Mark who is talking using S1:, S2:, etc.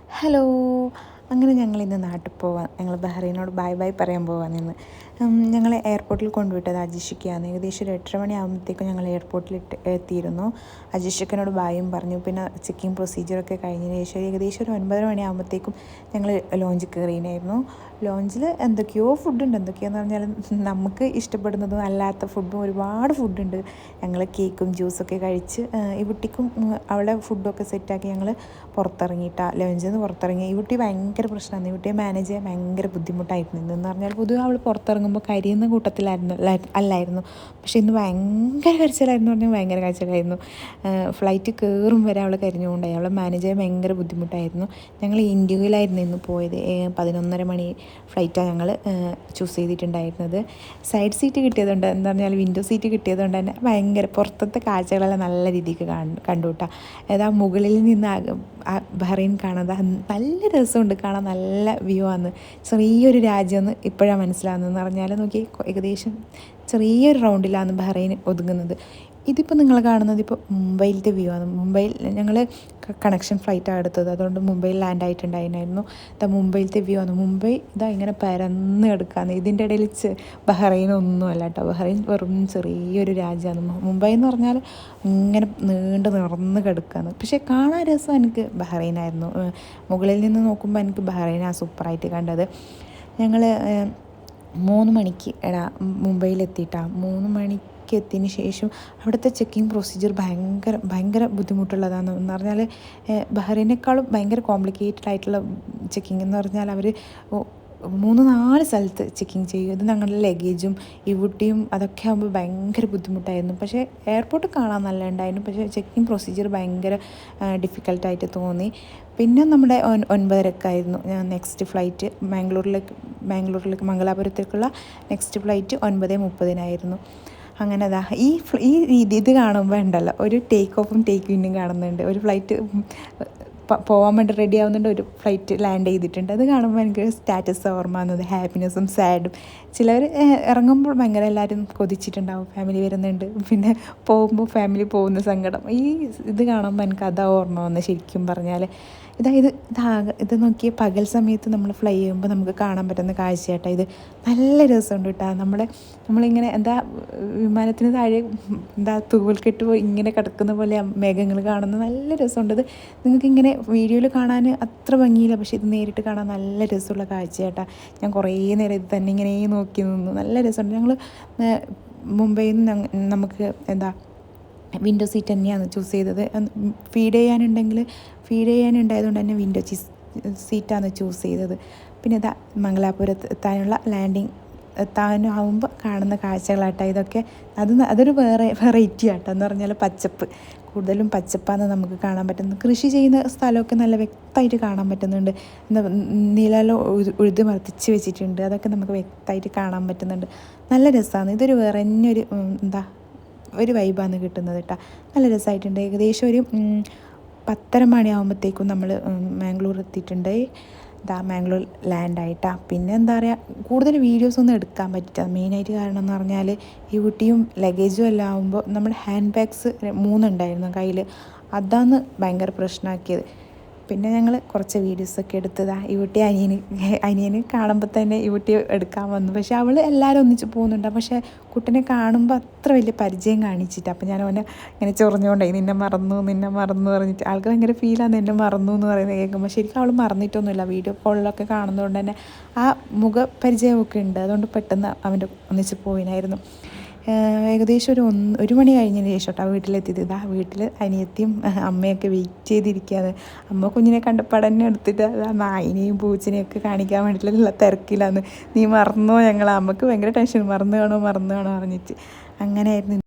S1: Hello. അങ്ങനെ ഞങ്ങളിന്ന് നാട്ടിൽ പോവാൻ, ഞങ്ങൾ ബഹ്റൈനോട് ബൈ ബൈ പറയാൻ പോവാൻ ഇന്ന്. ഞങ്ങളെ എയർപോർട്ടിൽ കൊണ്ടുവിട്ടത് അജിഷിക്കയാണ്. ഏകദേശം ഒരു 8:30 മണിയാകുമ്പോഴത്തേക്കും ഞങ്ങൾ എയർപോർട്ടിൽ എത്തിയിരുന്നു. അജിഷിക്കനോട് ബായും പറഞ്ഞു. പിന്നെ ചെക്കിങ് പ്രൊസീജിയറൊക്കെ കഴിഞ്ഞതിന് ശേഷം ഏകദേശം ഒരു 9:30 മണിയാകുമ്പോഴത്തേക്കും ഞങ്ങൾ ലോഞ്ചിൽ കയറിയിരുന്നു. ലോഞ്ചിൽ എന്തൊക്കെയോ ഫുഡുണ്ട്. എന്തൊക്കെയാണെന്ന് പറഞ്ഞാൽ നമുക്ക് ഇഷ്ടപ്പെടുന്നതും അല്ലാത്ത ഫുഡും ഒരുപാട് ഫുഡുണ്ട്. ഞങ്ങൾ കേക്കും ജ്യൂസൊക്കെ കഴിച്ച് ഈ കുട്ടിക്കും അവളെ ഫുഡൊക്കെ സെറ്റാക്കി ഞങ്ങൾ പുറത്തിറങ്ങിയിട്ടാണ് ലോഞ്ചിൽ നിന്ന് പുറത്തിറങ്ങി. ഈ കുട്ടി ഭയങ്കര പ്രശ്നമാണ്. ഈ കുട്ടിയെ മാനേജ് ചെയ്യാൻ ഭയങ്കര ബുദ്ധിമുട്ടായിരുന്നു. ഇതെന്ന് പറഞ്ഞാൽ പൊതുവെ അവൾ പുറത്തിറങ്ങുമ്പോൾ കരിയുന്ന അല്ലായിരുന്നു. പക്ഷേ ഇന്ന് ഭയങ്കര കരച്ചിലായിരുന്നു. പറഞ്ഞാൽ ഭയങ്കര കരച്ചിലായിരുന്നു. ഫ്ലൈറ്റ് കയറും വരെ അവൾ കരിഞ്ഞുകൊണ്ടായി. അവളെ മാനേജ് ചെയ്യാൻ ഭയങ്കര ബുദ്ധിമുട്ടായിരുന്നു. ഞങ്ങൾ ഇൻഡിഗോയിലായിരുന്നു ഇന്ന് പോയത്. 11:30 മണി ഫ്ലൈറ്റാണ് ഞങ്ങൾ ചൂസ് ചെയ്തിട്ടുണ്ടായിരുന്നത്. സൈഡ് സീറ്റ് കിട്ടിയതുകൊണ്ട് എന്താ പറഞ്ഞാൽ വിൻഡോ സീറ്റ് കിട്ടിയതുകൊണ്ട് തന്നെ ഭയങ്കര പുറത്തത്തെ കാഴ്ചകളെല്ലാം നല്ല രീതിക്ക് കണ്ടു കേട്ടോ. ഏതാ മുകളിൽ നിന്ന് ബഹ്റൈൻ കാണാൻ നല്ല രസമുണ്ട്. കാണാൻ നല്ല വ്യൂ ആണ്. ചെറിയൊരു രാജ്യമെന്ന് ഇപ്പോഴാണ് മനസ്സിലാകുന്നതെന്ന് പറഞ്ഞാൽ നോക്കി, ഏകദേശം ചെറിയൊരു റൗണ്ടിലാണ് ബഹ്റൈൻ ഒതുങ്ങുന്നത്. ഇതിപ്പോൾ നിങ്ങൾ കാണുന്നത് ഇപ്പോൾ മുംബൈയിലത്തെ വ്യൂ ആണ്. മുംബൈയിൽ ഞങ്ങൾ കണക്ഷൻ ഫ്ലൈറ്റാണ് എടുത്തത്. അതുകൊണ്ട് മുംബൈയിൽ ലാൻഡ് ആയിട്ടുണ്ടായിരുന്നു. ഇതാ മുംബൈയിലത്തെ വ്യൂ ആണ്. മുംബൈ ഇതാ ഇങ്ങനെ പരന്ന് കിടക്കുകയാണ്. ഇതിൻ്റെ ഇടയിൽ ബഹ്റൈൻ ഒന്നുമല്ല കേട്ടോ. ബഹ്റൈൻ വെറും ചെറിയൊരു രാജ്യമാണ്. മുംബൈ എന്ന് പറഞ്ഞാൽ ഇങ്ങനെ നീണ്ട് നിറന്ന് കിടക്കുകയാണ്. പക്ഷേ കാണാൻ രസം എനിക്ക് ബഹ്റൈനായിരുന്നു. മുകളിൽ നിന്ന് നോക്കുമ്പോൾ എനിക്ക് ബഹ്റൈനാണ് സൂപ്പറായിട്ട് കണ്ടത്. ഞങ്ങൾ 3 മണിക്ക് മുംബൈയിലെത്തിയിട്ടാണ്. 3 മണിക്ക് എത്തിയതിന് ശേഷം അവിടുത്തെ ചെക്കിങ് പ്രൊസീജിയർ ഭയങ്കര ബുദ്ധിമുട്ടുള്ളതാണ്. എന്ന് പറഞ്ഞാൽ ബഹ്റൈനേക്കാളും ഭയങ്കര കോംപ്ലിക്കേറ്റഡ് ആയിട്ടുള്ള ചെക്കിങ് എന്ന് പറഞ്ഞാൽ അവർ 3-4 സ്ഥലത്ത് ചെക്കിങ് ചെയ്യും. ഇത് ഞങ്ങളുടെ ലഗേജും ഈ കുട്ടിയും അതൊക്കെ ആകുമ്പോൾ ഭയങ്കര ബുദ്ധിമുട്ടായിരുന്നു. പക്ഷേ എയർപോർട്ട് കാണാൻ നല്ല ഉണ്ടായിരുന്നു. പക്ഷേ ചെക്കിങ് പ്രൊസീജിയർ ഭയങ്കര ഡിഫിക്കൽട്ടായിട്ട് തോന്നി. പിന്നെ നമ്മുടെ 9:30 ഞാൻ നെക്സ്റ്റ് ഫ്ലൈറ്റ് മാംഗ്ലൂരിലേക്ക് മംഗലാപുരത്തേക്കുള്ള നെക്സ്റ്റ് ഫ്ലൈറ്റ് 9:30 അങ്ങനെ അതാ ഈ രീതി ഇത് കാണുമ്പോൾ ഉണ്ടല്ലോ, ഒരു ടേക്ക് ഓഫും ടേക്ക് ഇന്നും കാണുന്നുണ്ട്. ഒരു ഫ്ലൈറ്റ് പോകാൻ വേണ്ടി റെഡി ആവുന്നുണ്ട്, ഒരു ഫ്ലൈറ്റ് ലാൻഡ് ചെയ്തിട്ടുണ്ട്. അത് കാണുമ്പോൾ എനിക്ക് സ്റ്റാറ്റസ് ഓർമ്മ വന്നത്, ഹാപ്പിനെസ്സും സാഡും. ചിലർ ഇറങ്ങുമ്പോൾ ഭയങ്കര എല്ലാവരും കൊതിച്ചിട്ടുണ്ടാവും, ഫാമിലി വരുന്നുണ്ട്. പിന്നെ പോകുമ്പോൾ ഫാമിലി പോകുന്ന സങ്കടം. ഇത് കാണുമ്പോൾ എനിക്ക് അതാ ഓർമ്മ വന്നത് ശരിക്കും പറഞ്ഞാൽ. ഇത് നോക്കിയ പകൽ സമയത്ത് നമ്മൾ ഫ്ലൈ ചെയ്യുമ്പോൾ നമുക്ക് കാണാൻ പറ്റുന്ന കാഴ്ചയായിട്ടാണ് ഇത്. നല്ല രസമുണ്ട് കേട്ടോ. നമ്മളിങ്ങനെ വിമാനത്തിന് താഴെ തൂവൽക്കെട്ട് ഇങ്ങനെ കിടക്കുന്ന പോലെ മേഘങ്ങൾ കാണുന്നത് നല്ല രസമുണ്ട്. ഇത് നിങ്ങൾക്കിങ്ങനെ വീഡിയോയിൽ കാണാൻ അത്ര ഭംഗിയില്ല, പക്ഷേ ഇത് നേരിട്ട് കാണാൻ നല്ല രസമുള്ള കാഴ്ചയായിട്ടാണ്. ഞാൻ കുറേ നേരം ഇത് തന്നെ ഇങ്ങനെ നോക്കി നിന്നു. നല്ല രസമുണ്ട്. ഞങ്ങൾ മുംബൈയിൽ നിന്ന് നമുക്ക് വിൻഡോ സീറ്റ് തന്നെയാണ് ചൂസ് ചെയ്തത്. ഫീഡ് ചെയ്യാനുണ്ടായതുകൊണ്ട് തന്നെ വിൻഡോ സീറ്റാണ് ചൂസ് ചെയ്തത്. പിന്നെ മംഗലാപുരത്ത് എത്താനുള്ള ലാൻഡിങ് എത്താനാവുമ്പോൾ കാണുന്ന കാഴ്ചകളാട്ടോ ഇതൊക്കെ. അതൊരു വെറൈറ്റി ആട്ടോ. എന്ന് പറഞ്ഞാൽ കൂടുതലും പച്ചപ്പാണ് നമുക്ക് കാണാൻ പറ്റുന്നത്. കൃഷി ചെയ്യുന്ന സ്ഥലമൊക്കെ നല്ല വ്യക്തമായിട്ട് കാണാൻ പറ്റുന്നുണ്ട്. നിലമെല്ലാം ഉഴുത് മറിച്ച് വെച്ചിട്ടുണ്ട്. അതൊക്കെ നമുക്ക് വ്യക്തമായിട്ട് കാണാൻ പറ്റുന്നുണ്ട്. നല്ല രസമാണ്. ഇതൊരു വേറെ തന്നെ ഒരു വൈബാണ് കിട്ടുന്നത് കേട്ടോ. നല്ല രസമായിട്ടുണ്ട്. ഏകദേശം ഒരു 10:30 മണിയാകുമ്പോഴത്തേക്കും നമ്മൾ മാംഗ്ലൂർ എത്തിയിട്ടുണ്ട്. മാംഗ്ലൂർ ലാൻഡായിട്ടാണ്. പിന്നെ എന്താ പറയുക, കൂടുതൽ വീഡിയോസൊന്നും എടുക്കാൻ പറ്റില്ല. മെയിനായിട്ട് കാരണം എന്ന് പറഞ്ഞാൽ ഈ കുട്ടിയും ലഗേജും എല്ലാം ആകുമ്പോൾ നമ്മുടെ ഹാൻഡ് ബാഗ്സ് 3 ഉണ്ടായിരുന്നു കയ്യിൽ. അതാണ് ഭയങ്കര പ്രശ്നമാക്കിയത്. പിന്നെ ഞങ്ങൾ കുറച്ച് വീഡിയോസൊക്കെ എടുത്തതാണ്. ഈ കുട്ടി അനിയന് കാണുമ്പോൾ തന്നെ ഈ കുട്ടി എടുക്കാൻ വന്നു. പക്ഷേ അവൾ എല്ലാവരും ഒന്നിച്ച് പോകുന്നുണ്ട്. പക്ഷേ കുട്ടനെ കാണുമ്പോൾ അത്ര വലിയ പരിചയം കാണിച്ചിട്ട്. അപ്പോൾ ഞാൻ അവനെ ഇങ്ങനെ ചൊറിഞ്ഞുകൊണ്ടായി, നിന്നെ മറന്നു പറഞ്ഞിട്ട്. ആൾക്ക് ഭയങ്കര ഫീലാണ് എന്നെ മറന്നു എന്ന് പറയുന്നത് കേൾക്കുമ്പോൾ. ശരിക്കും അവൾ മറന്നിട്ടൊന്നുമില്ല. വീഡിയോ കോളിലൊക്കെ കാണുന്നതുകൊണ്ട് തന്നെ ആ മുഖപരിചയമൊക്കെ ഉണ്ട്. അതുകൊണ്ട് പെട്ടെന്ന് അവൻ്റെ ഒന്നിച്ച് പോയിനായിരുന്നു. ഏകദേശം ഒരു 1 മണി കഴിഞ്ഞതിന് ശേഷം കേട്ടോ വീട്ടിലെത്തിയത്. വീട്ടിൽ അനിയത്തിയും അമ്മയൊക്കെ വെയിറ്റ് ചെയ്തിരിക്കുകയാണ്. അമ്മ കുഞ്ഞിനെ കണ്ടപ്പോൾ തന്നെ എടുത്തിട്ട് നായിനെയും പൂച്ചനെയൊക്കെ കാണിക്കാൻ വേണ്ടിയിട്ടുള്ള തിരക്കിലാണ്. നീ മറന്നോ? അമ്മക്ക് ഭയങ്കര ടെൻഷൻ, മറന്നു കാണോ പറഞ്ഞിട്ട്. അങ്ങനെയായിരുന്നു.